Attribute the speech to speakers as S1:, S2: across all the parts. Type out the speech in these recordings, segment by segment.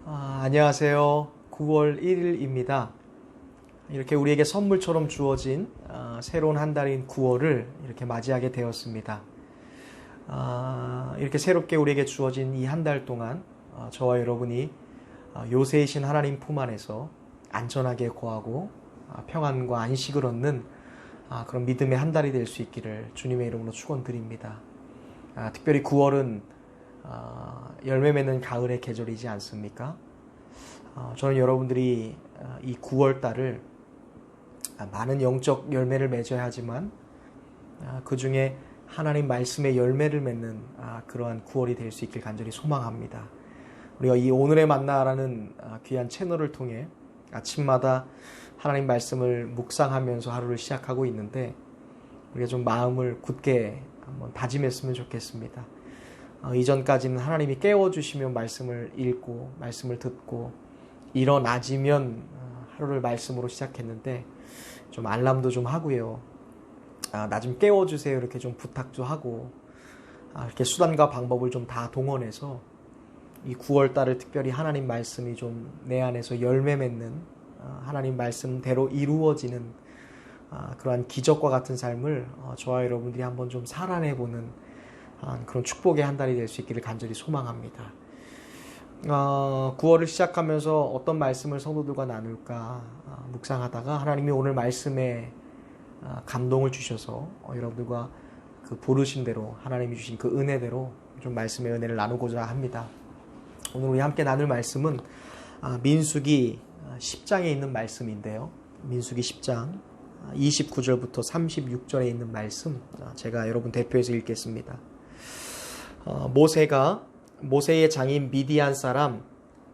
S1: 안녕하세요. 9월 1일입니다. 이렇게 우리에게 선물처럼 주어진 새로운 한 달인 9월을 이렇게 맞이하게 되었습니다. 이렇게 새롭게 우리에게 주어진 이 한 달 동안 저와 여러분이 요새이신 하나님 품 안에서 안전하게 거하고 평안과 안식을 얻는 그런 믿음의 한 달이 될 수 있기를 주님의 이름으로 축원드립니다. 특별히 9월은 열매 맺는 가을의 계절이지 않습니까? 저는 여러분들이 이 9월 달을 많은 영적 열매를 맺어야 하지만 그 중에 하나님 말씀의 열매를 맺는 그러한 9월이 될 수 있길 간절히 소망합니다. 우리가 이 오늘의 만나라는 귀한 채널을 통해 아침마다 하나님 말씀을 묵상하면서 하루를 시작하고 있는데 우리가 좀 마음을 굳게 한번 다짐했으면 좋겠습니다. 이전까지는 하나님이 깨워주시면 말씀을 읽고 말씀을 듣고 일어나지면 하루를 말씀으로 시작했는데 좀 알람도 좀 하고요. 나 좀 깨워주세요 이렇게 좀 부탁도 하고 이렇게 수단과 방법을 좀 다 동원해서 이 9월달을 특별히 하나님 말씀이 좀 내 안에서 열매 맺는 하나님 말씀대로 이루어지는 그러한 기적과 같은 삶을 저와 여러분들이 한번 좀 살아내보는 그런 축복의 한 달이 될 수 있기를 간절히 소망합니다. 9월을 시작하면서 어떤 말씀을 성도들과 나눌까 묵상하다가 하나님이 오늘 말씀에 감동을 주셔서 여러분들과 그 부르신 대로 하나님이 주신 그 은혜대로 좀 말씀의 은혜를 나누고자 합니다. 오늘 우리 함께 나눌 말씀은 민수기 10장에 있는 말씀인데요. 민수기 10장 29절부터 36절에 있는 말씀 제가 여러분 대표해서 읽겠습니다. 모세의 장인 미디안 사람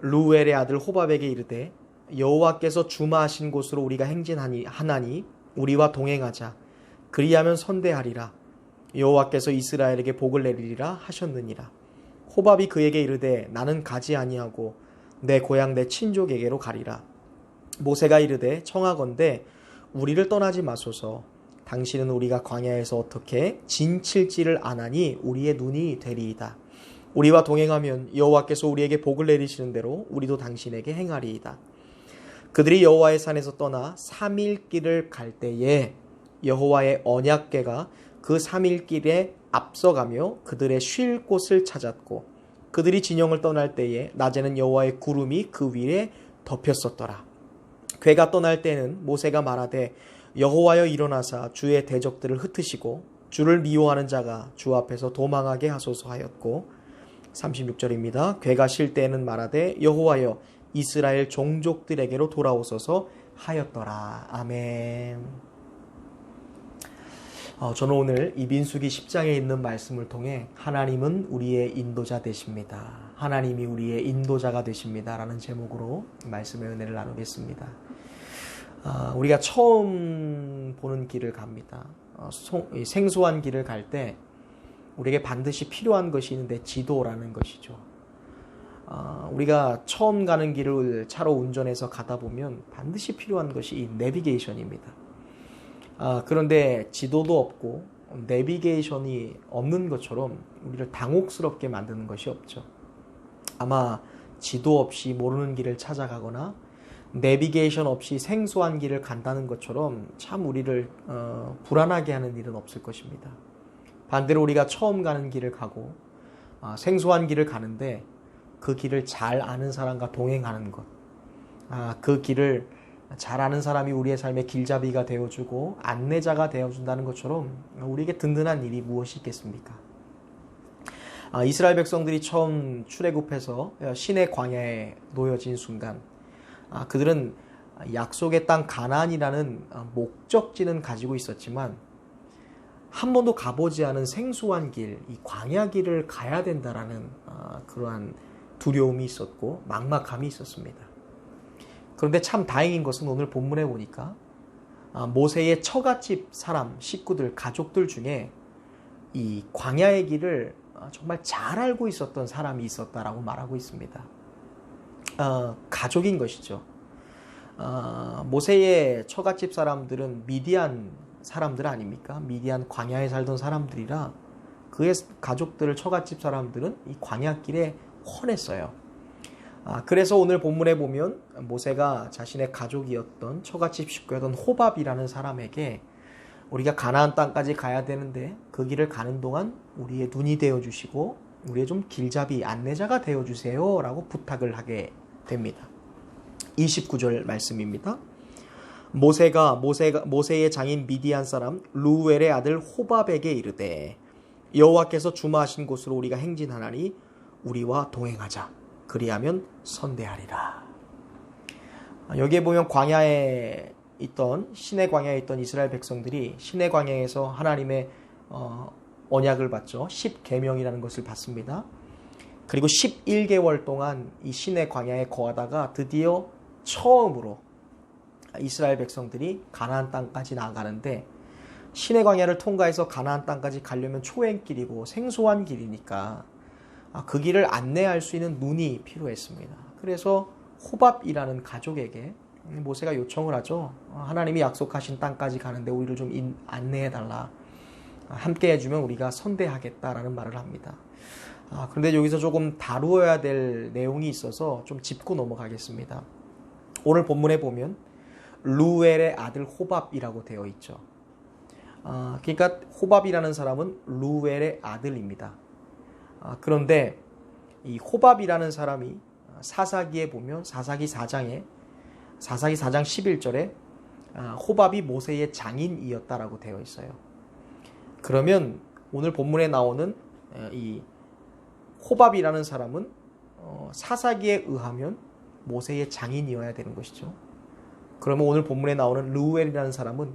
S1: 루엘의 아들 호밥에게 이르되 여호와께서 주마하신 곳으로 우리가 행진하나니 우리와 동행하자. 그리하면 선대하리라. 여호와께서 이스라엘에게 복을 내리리라 하셨느니라. 호밥이 그에게 이르되 나는 가지 아니하고 내 고향 내 친족에게로 가리라. 모세가 이르되 청하건대 우리를 떠나지 마소서. 당신은 우리가 광야에서 어떻게 진칠지를 아나니 우리의 눈이 되리이다. 우리와 동행하면 여호와께서 우리에게 복을 내리시는 대로 우리도 당신에게 행하리이다. 그들이 여호와의 산에서 떠나 3일 길을 갈 때에 여호와의 언약궤가 그 3일 길에 앞서가며 그들의 쉴 곳을 찾았고 그들이 진영을 떠날 때에 낮에는 여호와의 구름이 그 위에 덮였었더라. 궤가 떠날 때는 모세가 말하되 여호와여 일어나사 주의 대적들을 흩으시고 주를 미워하는 자가 주 앞에서 도망하게 하소서 하였고 36절입니다. 궤가 쉴 때에는 말하되 여호와여 이스라엘 종족들에게로 돌아오소서 하였더라. 아멘. 저는 오늘 이 민수기 10장에 있는 말씀을 통해 하나님은 우리의 인도자 되십니다. 하나님이 우리의 인도자가 되십니다. 라는 제목으로 말씀의 은혜를 나누겠습니다. 우리가 처음 보는 길을 갑니다. 생소한 길을 갈 때 우리에게 반드시 필요한 것이 있는데 지도라는 것이죠. 우리가 처음 가는 길을 차로 운전해서 가다 보면 반드시 필요한 것이 이 내비게이션입니다. 그런데 지도도 없고 내비게이션이 없는 것처럼 우리를 당혹스럽게 만드는 것이 없죠. 아마 지도 없이 모르는 길을 찾아가거나 내비게이션 없이 생소한 길을 간다는 것처럼 참 우리를 불안하게 하는 일은 없을 것입니다. 반대로 우리가 처음 가는 길을 가고 생소한 길을 가는데 그 길을 잘 아는 사람과 동행하는 것, 그 길을 잘 아는 사람이 우리의 삶의 길잡이가 되어주고 안내자가 되어준다는 것처럼 우리에게 든든한 일이 무엇이 있겠습니까? 이스라엘 백성들이 처음 출애굽해서 신의 광야에 놓여진 순간 그들은 약속의 땅 가나안이라는 목적지는 가지고 있었지만 한 번도 가보지 않은 생소한 길, 이 광야 길을 가야 된다라는 그러한 두려움이 있었고 막막함이 있었습니다. 그런데 참 다행인 것은 오늘 본문에 보니까 모세의 처갓집 사람, 식구들, 가족들 중에 이 광야의 길을 정말 잘 알고 있었던 사람이 있었다라고 말하고 있습니다. 가족인 것이죠. 모세의 처갓집 사람들은 미디안 사람들 아닙니까? 미디안 광야에 살던 사람들이라 그의 가족들을 처갓집 사람들은 이 광야길에 헌했어요. 그래서 오늘 본문에 보면 모세가 자신의 가족이었던 처갓집 식구였던 호밥이라는 사람에게 우리가 가나안 땅까지 가야 되는데 그 길을 가는 동안 우리의 눈이 되어주시고 우리의 좀 길잡이 안내자가 되어주세요 라고 부탁을 하게 됩니다. 29절 말씀입니다. 모세의 장인 미디안 사람 루엘의 아들 호밥에게 이르되 여호와께서 주마하신 곳으로 우리가 행진하나니 우리와 동행하자. 그리하면 선대하리라. 여기에 보면 시내 광야에 있던 이스라엘 백성들이 시내 광야에서 하나님의 언약을 받죠. 10계명이라는 것을 받습니다. 그리고 11개월 동안 이 시내 광야에 거하다가 드디어 처음으로 이스라엘 백성들이 가나안 땅까지 나아가는데 시내 광야를 통과해서 가나안 땅까지 가려면 초행길이고 생소한 길이니까 그 길을 안내할 수 있는 눈이 필요했습니다. 그래서 호밥이라는 가족에게 모세가 요청을 하죠. 하나님이 약속하신 땅까지 가는데 우리를 좀 안내해달라. 함께 해주면 우리가 선대하겠다라는 말을 합니다. 그런데 여기서 조금 다루어야 될 내용이 있어서 좀 짚고 넘어가겠습니다. 오늘 본문에 보면 루엘의 아들 호밥이라고 되어 있죠. 그러니까 호밥이라는 사람은 루엘의 아들입니다. 그런데 이 호밥이라는 사람이 사사기에 보면 사사기 4장 11절에 호밥이 모세의 장인이었다라고 되어 있어요. 그러면 오늘 본문에 나오는 이 호밥이라는 사람은 사사기에 의하면 모세의 장인이어야 되는 것이죠. 그러면 오늘 본문에 나오는 루엘이라는 사람은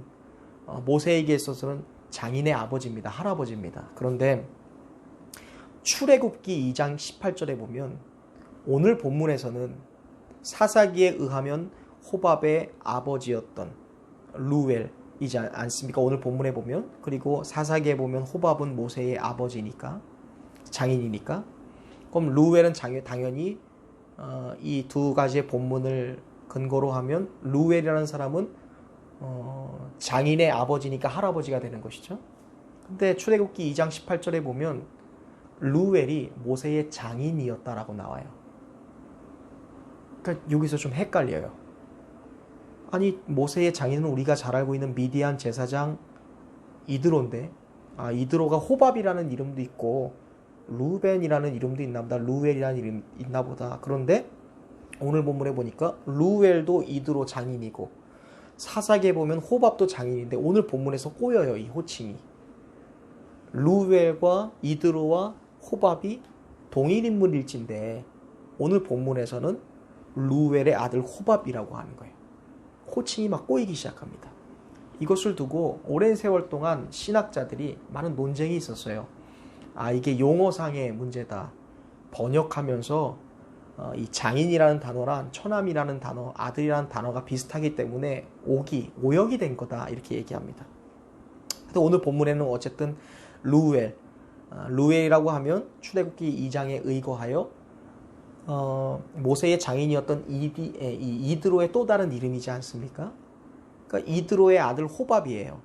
S1: 모세에게 있어서는 장인의 아버지입니다. 할아버지입니다. 그런데 출애굽기 2장 18절에 보면 오늘 본문에서는 사사기에 의하면 호밥의 아버지였던 루엘이지 않습니까? 오늘 본문에 보면. 그리고 사사기에 보면 호밥은 모세의 아버지니까, 장인이니까. 그럼 루엘은 당연히 이 두 가지의 본문을 근거로 하면 루엘이라는 사람은 장인의 아버지니까 할아버지가 되는 것이죠. 근데 출애굽기 2장 18절에 보면 루엘이 모세의 장인이었다라고 나와요. 그러니까 여기서 좀 헷갈려요. 아니, 모세의 장인은 우리가 잘 알고 있는 미디안 제사장 이드로인데, 이드로가 호밥이라는 이름도 있고 루벤이라는 이름도 있나 보다, 루엘이라는 이름이 있나 보다. 그런데 오늘 본문에 보니까 루엘도 이드로 장인이고 사사기에 보면 호밥도 장인인데 오늘 본문에서 꼬여요, 이 호칭이. 루엘과 이드로와 호밥이 동일 인물일진데 오늘 본문에서는 루엘의 아들 호밥이라고 하는 거예요. 호칭이 막 꼬이기 시작합니다. 이것을 두고 오랜 세월 동안 신학자들이 많은 논쟁이 있었어요. 이게 용어상의 문제다. 번역하면서 이 장인이라는 단어랑 처남이라는 단어, 아들이라는 단어가 비슷하기 때문에 오역이 된 거다, 이렇게 얘기합니다. 근데 오늘 본문에는 어쨌든 루엘이라고 하면 출애굽기 2장에 의거하여 모세의 장인이었던 이드로의 또 다른 이름이지 않습니까? 그러니까 이드로의 아들 호밥이에요.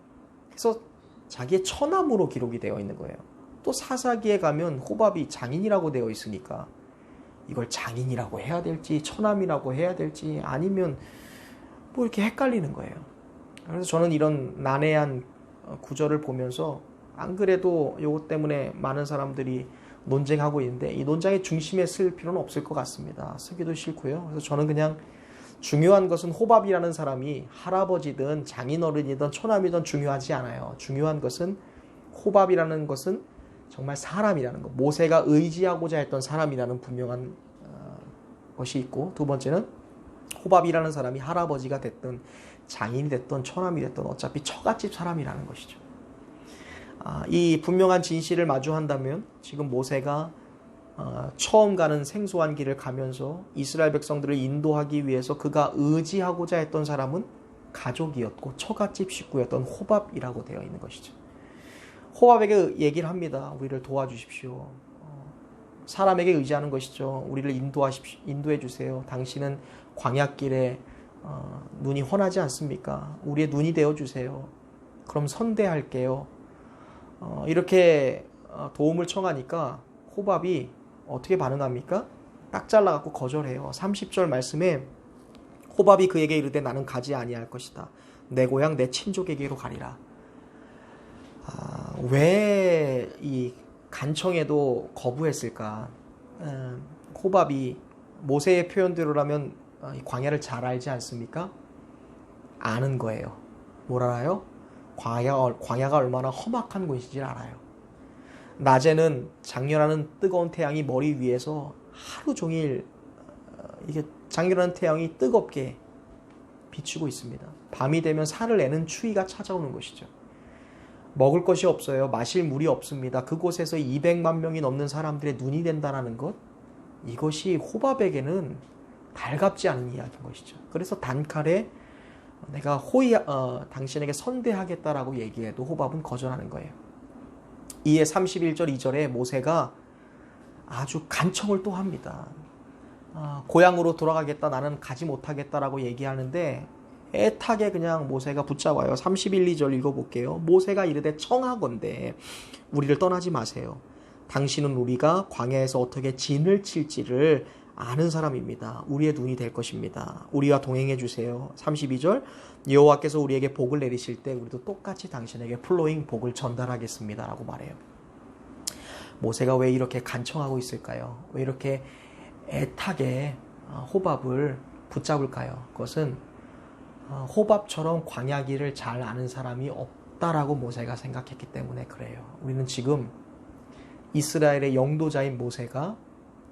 S1: 그래서 자기의 처남으로 기록이 되어 있는 거예요. 또 사사기에 가면 호밥이 장인이라고 되어 있으니까 이걸 장인이라고 해야 될지 처남이라고 해야 될지 아니면 뭐 이렇게 헷갈리는 거예요. 그래서 저는 이런 난해한 구절을 보면서 안 그래도 이것 때문에 많은 사람들이 논쟁하고 있는데 이 논쟁의 중심에 쓸 필요는 없을 것 같습니다. 쓰기도 싫고요. 그래서 저는 그냥 중요한 것은 호밥이라는 사람이 할아버지든 장인어른이든 처남이든 중요하지 않아요. 중요한 것은 호밥이라는 것은 정말 사람이라는 것, 모세가 의지하고자 했던 사람이라는 분명한 것이 있고, 두 번째는 호밥이라는 사람이 할아버지가 됐든 장인이 됐든 처남이 됐든 어차피 처갓집 사람이라는 것이죠. 이 분명한 진실을 마주한다면 지금 모세가 처음 가는 생소한 길을 가면서 이스라엘 백성들을 인도하기 위해서 그가 의지하고자 했던 사람은 가족이었고 처갓집 식구였던 호밥이라고 되어 있는 것이죠. 호밥에게 얘기를 합니다. 우리를 도와주십시오. 사람에게 의지하는 것이죠. 우리를 인도해 주세요. 당신은 광야길에 눈이 훤하지 않습니까? 우리의 눈이 되어 주세요. 그럼 선대할게요. 이렇게 도움을 청하니까 호밥이 어떻게 반응합니까? 딱 잘라갖고 거절해요. 30절 말씀에 호밥이 그에게 이르되 나는 가지 아니할 것이다. 내 고향 내 친족에게로 가리라. 왜 이 간청에도 거부했을까? 호밥이 모세의 표현대로라면 광야를 잘 알지 않습니까? 아는 거예요. 뭘 알아요? 광야가 얼마나 험악한 곳인지 알아요. 낮에는 장렬하는 뜨거운 태양이 머리 위에서 하루 종일 이게 장렬한 태양이 뜨겁게 비추고 있습니다. 밤이 되면 살을 내는 추위가 찾아오는 것이죠. 먹을 것이 없어요. 마실 물이 없습니다. 그곳에서 200만 명이 넘는 사람들의 눈이 된다는 것, 이것이 호밥에게는 달갑지 않은 이야기인 것이죠. 그래서 단칼에 내가 당신에게 선대하겠다라고 얘기해도 호밥은 거절하는 거예요. 이에 31절 2절에 모세가 아주 간청을 또 합니다. 고향으로 돌아가겠다, 나는 가지 못하겠다라고 얘기하는데 애타게 그냥 모세가 붙잡아요. 31, 2절 읽어볼게요. 모세가 이르되 청하건대 우리를 떠나지 마세요. 당신은 우리가 광야에서 어떻게 진을 칠지를 아는 사람입니다. 우리의 눈이 될 것입니다. 우리와 동행해 주세요. 32절 여호와께서 우리에게 복을 내리실 때 우리도 똑같이 당신에게 플로잉 복을 전달하겠습니다 라고 말해요. 모세가 왜 이렇게 간청하고 있을까요? 왜 이렇게 애타게 호밥을 붙잡을까요? 그것은 호밥처럼 광야길을 잘 아는 사람이 없다라고 모세가 생각했기 때문에 그래요. 우리는 지금 이스라엘의 영도자인 모세가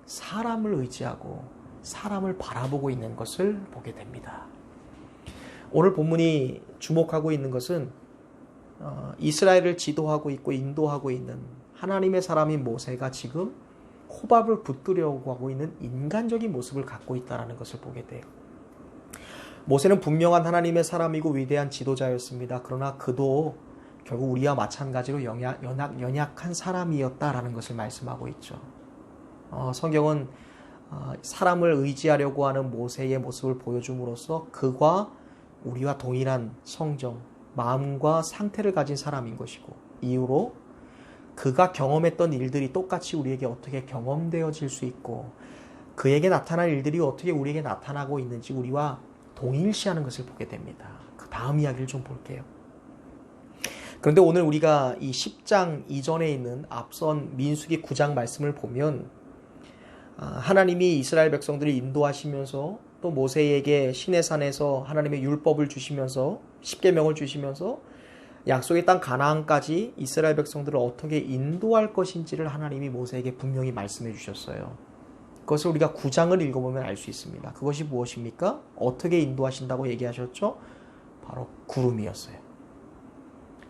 S1: 사람을 의지하고 사람을 바라보고 있는 것을 보게 됩니다. 오늘 본문이 주목하고 있는 것은 이스라엘을 지도하고 있고 인도하고 있는 하나님의 사람인 모세가 지금 호밥을 붙들려고 하고 있는 인간적인 모습을 갖고 있다는 것을 보게 돼요. 모세는 분명한 하나님의 사람이고 위대한 지도자였습니다. 그러나 그도 결국 우리와 마찬가지로 연약한 사람이었다라는 것을 말씀하고 있죠. 성경은 사람을 의지하려고 하는 모세의 모습을 보여줌으로써 그가 우리와 동일한 성정, 마음과 상태를 가진 사람인 것이고, 이후로 그가 경험했던 일들이 똑같이 우리에게 어떻게 경험되어질 수 있고 그에게 나타날 일들이 어떻게 우리에게 나타나고 있는지 우리와 동일시하는 것을 보게 됩니다. 그 다음 이야기를 좀 볼게요. 그런데 오늘 우리가 이 10장 이전에 있는 앞선 민수기 9장 말씀을 보면 하나님이 이스라엘 백성들을 인도하시면서 또 모세에게 시내산에서 하나님의 율법을 주시면서 10계명을 주시면서 약속의 땅 가나안까지 이스라엘 백성들을 어떻게 인도할 것인지를 하나님이 모세에게 분명히 말씀해 주셨어요. 그것을 우리가 9장을 읽어보면 알 수 있습니다. 그것이 무엇입니까? 어떻게 인도하신다고 얘기하셨죠? 바로 구름이었어요.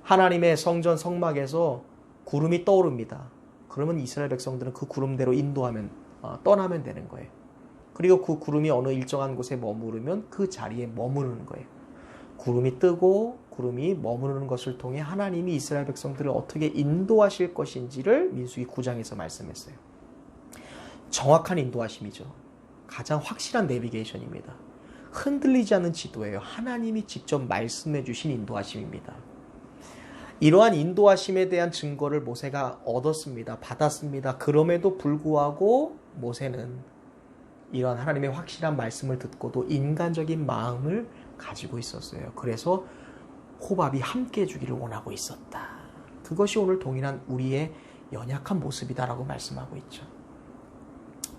S1: 하나님의 성전 성막에서 구름이 떠오릅니다. 그러면 이스라엘 백성들은 그 구름대로 떠나면 되는 거예요. 그리고 그 구름이 어느 일정한 곳에 머무르면 그 자리에 머무르는 거예요. 구름이 뜨고 구름이 머무르는 것을 통해 하나님이 이스라엘 백성들을 어떻게 인도하실 것인지를 민수기 9장에서 말씀했어요. 정확한 인도하심이죠. 가장 확실한 내비게이션입니다. 흔들리지 않는 지도예요. 하나님이 직접 말씀해 주신 인도하심입니다. 이러한 인도하심에 대한 증거를 모세가 얻었습니다. 받았습니다. 그럼에도 불구하고 모세는 이러한 하나님의 확실한 말씀을 듣고도 인간적인 마음을 가지고 있었어요. 그래서 호밥이 함께 해주기를 원하고 있었다. 그것이 오늘 동일한 우리의 연약한 모습이다라고 말씀하고 있죠.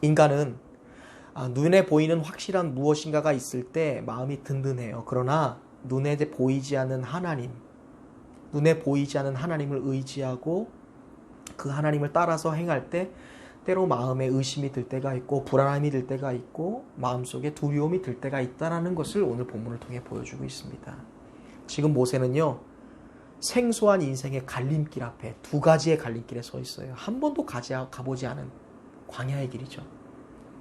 S1: 인간은 눈에 보이는 확실한 무엇인가가 있을 때 마음이 든든해요. 그러나 눈에 보이지 않는 하나님, 눈에 보이지 않는 하나님을 의지하고 그 하나님을 따라서 행할 때 때로 마음에 의심이 들 때가 있고 불안함이 들 때가 있고 마음속에 두려움이 들 때가 있다는 것을 오늘 본문을 통해 보여주고 있습니다. 지금 모세는요, 생소한 인생의 갈림길 앞에 두 가지의 갈림길에 서 있어요. 한 번도 가보지 않은 광야의 길이죠.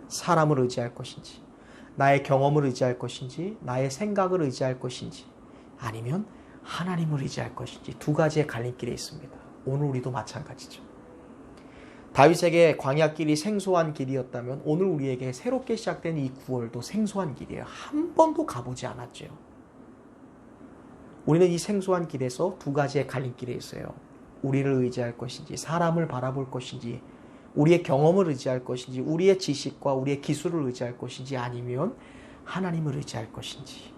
S1: 사람을 의지할 것인지, 나의 경험을 의지할 것인지, 나의 생각을 의지할 것인지, 아니면 하나님을 의지할 것인지 두 가지의 갈림길에 있습니다. 오늘 우리도 마찬가지죠. 다윗에게 광야길이 생소한 길이었다면 오늘 우리에게 새롭게 시작된 이 9월도 생소한 길이에요. 한 번도 가보지 않았죠. 우리는 이 생소한 길에서 두 가지의 갈림길에 있어요. 우리를 의지할 것인지, 사람을 바라볼 것인지, 우리의 경험을 의지할 것인지, 우리의 지식과 우리의 기술을 의지할 것인지, 아니면 하나님을 의지할 것인지,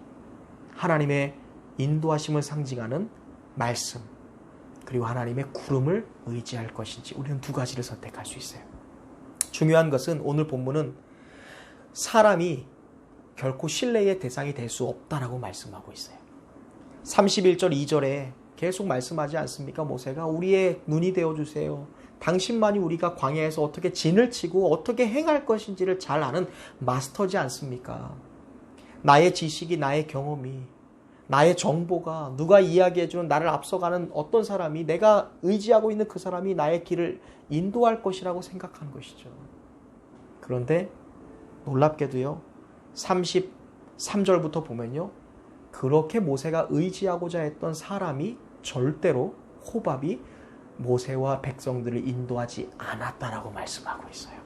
S1: 하나님의 인도하심을 상징하는 말씀, 그리고 하나님의 구름을 의지할 것인지, 우리는 두 가지를 선택할 수 있어요. 중요한 것은 오늘 본문은 사람이 결코 신뢰의 대상이 될 수 없다라고 말씀하고 있어요. 31절 2절에 계속 말씀하지 않습니까? 모세가 우리의 눈이 되어주세요. 당신만이 우리가 광야에서 어떻게 진을 치고 어떻게 행할 것인지를 잘 아는 마스터지 않습니까? 나의 지식이, 나의 경험이, 나의 정보가, 누가 이야기해주는 나를 앞서가는 어떤 사람이, 내가 의지하고 있는 그 사람이 나의 길을 인도할 것이라고 생각하는 것이죠. 그런데 놀랍게도요, 33절부터 보면요, 그렇게 모세가 의지하고자 했던 사람이 절대로 호밥이 모세와 백성들을 인도하지 않았다라고 말씀하고 있어요.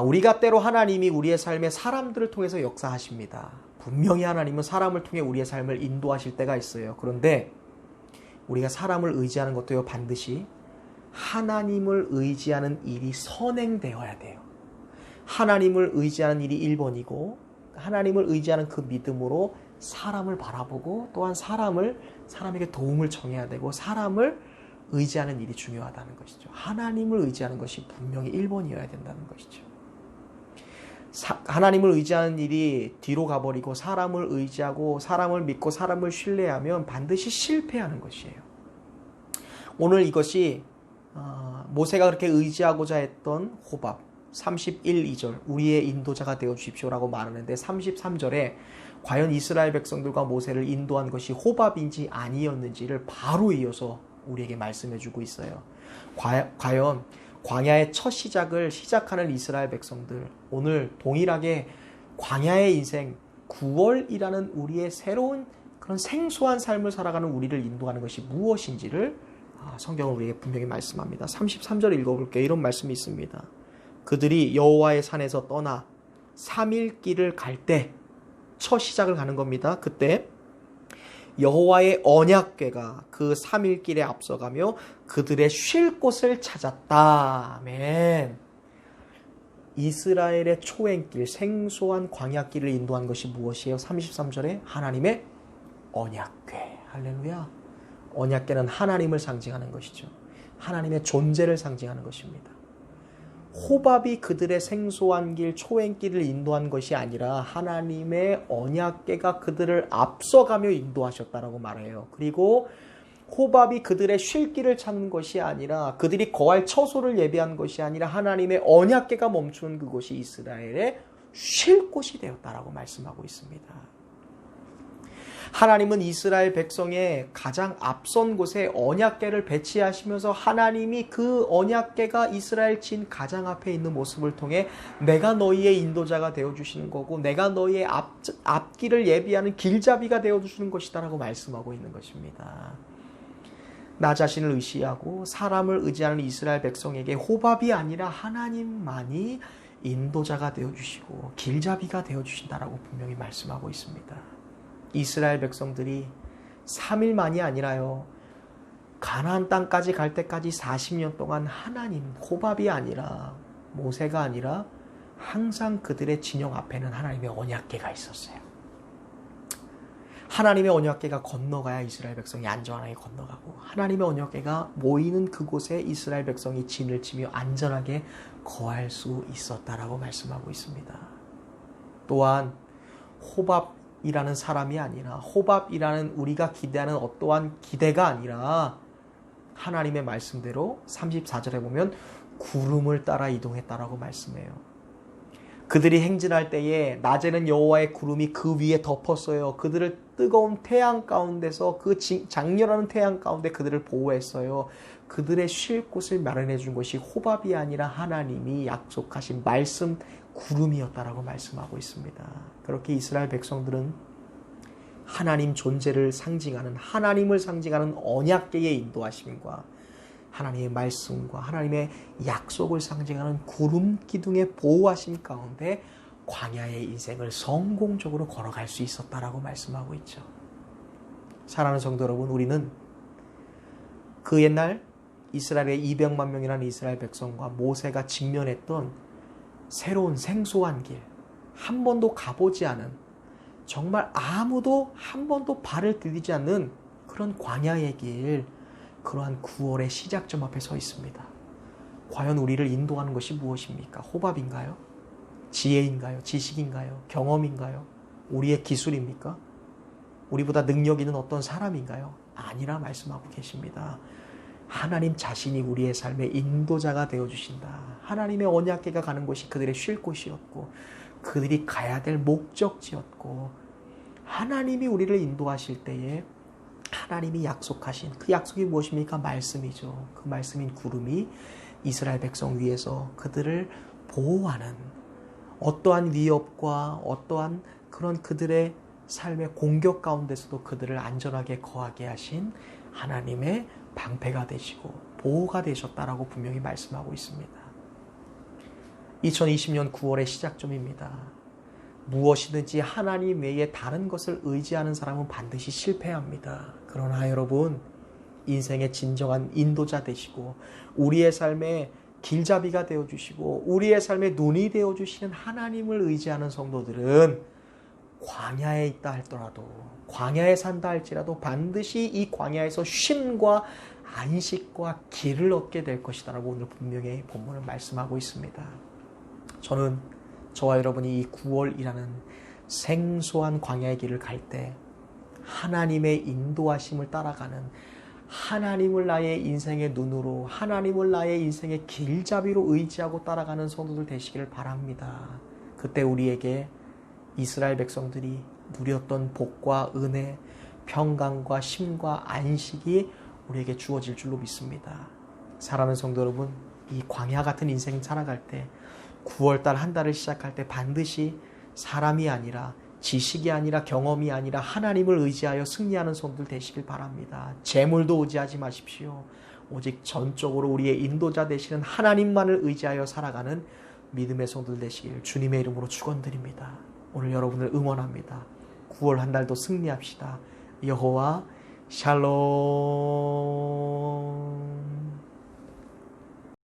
S1: 우리가 때로 하나님이 우리의 삶에 사람들을 통해서 역사하십니다. 분명히 하나님은 사람을 통해 우리의 삶을 인도하실 때가 있어요. 그런데 우리가 사람을 의지하는 것도요, 반드시 하나님을 의지하는 일이 선행되어야 돼요. 하나님을 의지하는 일이 1번이고, 하나님을 의지하는 그 믿음으로 사람을 바라보고, 또한 사람에게 도움을 청해야 되고, 사람을 의지하는 일이 중요하다는 것이죠. 하나님을 의지하는 것이 분명히 1번이어야 된다는 것이죠. 하나님을 의지하는 일이 뒤로 가버리고 사람을 의지하고 사람을 믿고 사람을 신뢰하면 반드시 실패하는 것이에요. 오늘 이것이 모세가 그렇게 의지하고자 했던 호밥 31, 2절 우리의 인도자가 되어 주십시오라고 말하는데, 33절에 과연 이스라엘 백성들과 모세를 인도한 것이 호밥인지 아니었는지를 바로 이어서 우리에게 말씀해 주고 있어요. 과연 광야의 첫 시작을 시작하는 이스라엘 백성들, 오늘 동일하게 광야의 인생, 9월이라는 우리의 새로운 그런 생소한 삶을 살아가는 우리를 인도하는 것이 무엇인지를 성경은 우리에게 분명히 말씀합니다. 33절 읽어볼게요. 이런 말씀이 있습니다. 그들이 여호와의 산에서 떠나 3일 길을 갈 때, 첫 시작을 가는 겁니다. 그때 여호와의 언약궤가 그 3일 길에 앞서가며 그들의 쉴 곳을 찾았다. 아멘. 이스라엘의 초행길, 생소한 광야길을 인도한 것이 무엇이에요? 33절에 하나님의 언약궤. 할렐루야. 언약궤는 하나님을 상징하는 것이죠. 하나님의 존재를 상징하는 것입니다. 호밥이 그들의 생소한 길, 초행길을 인도한 것이 아니라 하나님의 언약궤가 그들을 앞서가며 인도하셨다라고 말해요. 그리고 호밥이 그들의 쉴 길을 찾는 것이 아니라, 그들이 거할 처소를 예비한 것이 아니라 하나님의 언약궤가 멈추는 그곳이 이스라엘의 쉴 곳이 되었다라고 말씀하고 있습니다. 하나님은 이스라엘 백성의 가장 앞선 곳에 언약궤를 배치하시면서 하나님이 그 언약궤가 이스라엘 진 가장 앞에 있는 모습을 통해 내가 너희의 인도자가 되어주시는 거고, 내가 너희의 앞길을 예비하는 길잡이가 되어주시는 것이다 라고 말씀하고 있는 것입니다. 나 자신을 의지하고 사람을 의지하는 이스라엘 백성에게 호밥이 아니라 하나님만이 인도자가 되어주시고 길잡이가 되어주신다라고 분명히 말씀하고 있습니다. 이스라엘 백성들이 3일만이 아니라요, 가나안 땅까지 갈 때까지 40년 동안 하나님, 호밥이 아니라, 모세가 아니라 항상 그들의 진영 앞에는 하나님의 언약궤가 있었어요. 하나님의 언약궤가 건너가야 이스라엘 백성이 안전하게 건너가고, 하나님의 언약궤가 모이는 그곳에 이스라엘 백성이 진을 치며 안전하게 거할 수 있었다라고 말씀하고 있습니다. 또한 호밥이라는 사람이 아니라, 호밥이라는 우리가 기대하는 어떠한 기대가 아니라 하나님의 말씀대로 34절에 보면 구름을 따라 이동했다라고 말씀해요. 그들이 행진할 때에 낮에는 여호와의 구름이 그 위에 덮었어요. 그들을 뜨거운 태양 가운데서, 그 장렬하는 태양 가운데 그들을 보호했어요. 그들의 쉴 곳을 마련해 준 것이 호밥이 아니라 하나님이 약속하신 말씀 구름이었다라고 말씀하고 있습니다. 그렇게 이스라엘 백성들은 하나님 존재를 상징하는, 하나님을 상징하는 언약궤의 인도하심과 하나님의 말씀과 하나님의 약속을 상징하는 구름 기둥의 보호하심 가운데 광야의 인생을 성공적으로 걸어갈 수 있었다라고 말씀하고 있죠. 사랑하는 성도 여러분, 우리는 그 옛날 이스라엘의 200만 명이라는 이스라엘 백성과 모세가 직면했던 새로운 생소한 길, 한 번도 가보지 않은, 정말 아무도 한 번도 발을 디디지 않는 그런 광야의 길, 그러한 9월의 시작점 앞에 서 있습니다. 과연 우리를 인도하는 것이 무엇입니까? 호밥인가요? 지혜인가요? 지식인가요? 경험인가요? 우리의 기술입니까? 우리보다 능력 있는 어떤 사람인가요? 아니라 말씀하고 계십니다. 하나님 자신이 우리의 삶의 인도자가 되어주신다. 하나님의 언약궤가 가는 곳이 그들의 쉴 곳이었고 그들이 가야 될 목적지였고 하나님이 우리를 인도하실 때에 하나님이 약속하신 그 약속이 무엇입니까? 말씀이죠. 그 말씀인 구름이 이스라엘 백성 위에서 그들을 보호하는 어떠한 위협과 어떠한 그런 그들의 삶의 공격 가운데서도 그들을 안전하게 거하게 하신 하나님의 방패가 되시고 보호가 되셨다라고 분명히 말씀하고 있습니다. 2020년 9월의 시작점입니다. 무엇이든지 하나님 외에 다른 것을 의지하는 사람은 반드시 실패합니다. 그러나 여러분, 인생의 진정한 인도자 되시고 우리의 삶의 길잡이가 되어주시고 우리의 삶의 눈이 되어주시는 하나님을 의지하는 성도들은 광야에 있다 할지라도 광야에 산다 할지라도 반드시 이 광야에서 쉼과 안식과 길을 얻게 될 것이다라고 오늘 분명히 본문을 말씀하고 있습니다. 저는 저와 여러분이 이 9월이라는 생소한 광야의 길을 갈 때 하나님의 인도하심을 따라가는 하나님을 나의 인생의 눈으로 하나님을 나의 인생의 길잡이로 의지하고 따라가는 성도들 되시기를 바랍니다. 그때 우리에게 이스라엘 백성들이 누렸던 복과 은혜, 평강과 쉼과 안식이 우리에게 주어질 줄로 믿습니다. 사랑하는 성도 여러분, 이 광야 같은 인생 살아갈 때 9월달 한 달을 시작할 때 반드시 사람이 아니라 지식이 아니라 경험이 아니라 하나님을 의지하여 승리하는 성도들 되시길 바랍니다. 재물도 의지하지 마십시오. 오직 전적으로 우리의 인도자 되시는 하나님만을 의지하여 살아가는 믿음의 성도들 되시길 주님의 이름으로 축원드립니다. 오늘 여러분을 응원합니다. 9월 한 달도 승리합시다. 여호와 샬롬.